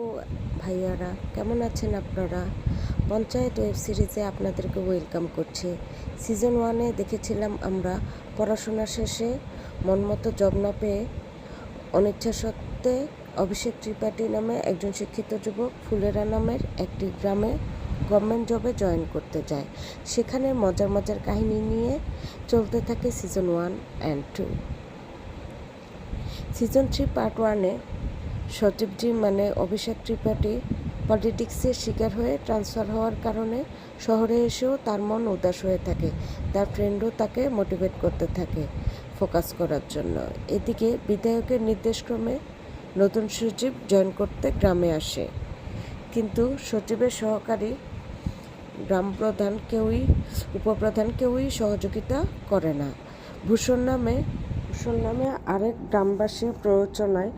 ও ভাইয়ারা, কেমন আছেন আপনারা? পঞ্চায়েত ওয়েব সিরিজে আপনাদেরকে ওয়েলকাম করছি। সিজন 1-এ দেখেছিলাম আমরা পড়াশোনা শেষে মনমতো জব না পেয়ে অনিচ্ছা সত্ত্বে অভিষেক ত্রিপাঠী নামে একজন শিক্ষিত যুবক ফুলেরা নামের একটি গ্রামে গভর্নমেন্ট জবে জয়েন করতে যায়। সেখানে মজার মজার কাহিনী নিয়ে চলতে থাকে সিজন 1 অ্যান্ড 2। সিজন 3 পার্ট 1-এ সচিবজি মানে অভিষেক ত্রিপাঠী পলিটিক্সের শিকার হয়ে ট্রান্সফার হওয়ার কারণে শহরে এসেও তার মন উদাস হয়ে থাকে। তার ফ্রেন্ডও তাকে মোটিভেট করতে থাকে ফোকাস করার জন্য। এদিকে বিধায়কের নির্দেশক্রমে নতুন সচিব জয়েন করতে গ্রামে আসে, কিন্তু সচিবের সহকারী গ্রামপ্রধান উপপ্রধান কেউই সহযোগিতা করে না। ভূষণ নামে আরেক গ্রামবাসীর প্ররোচনায়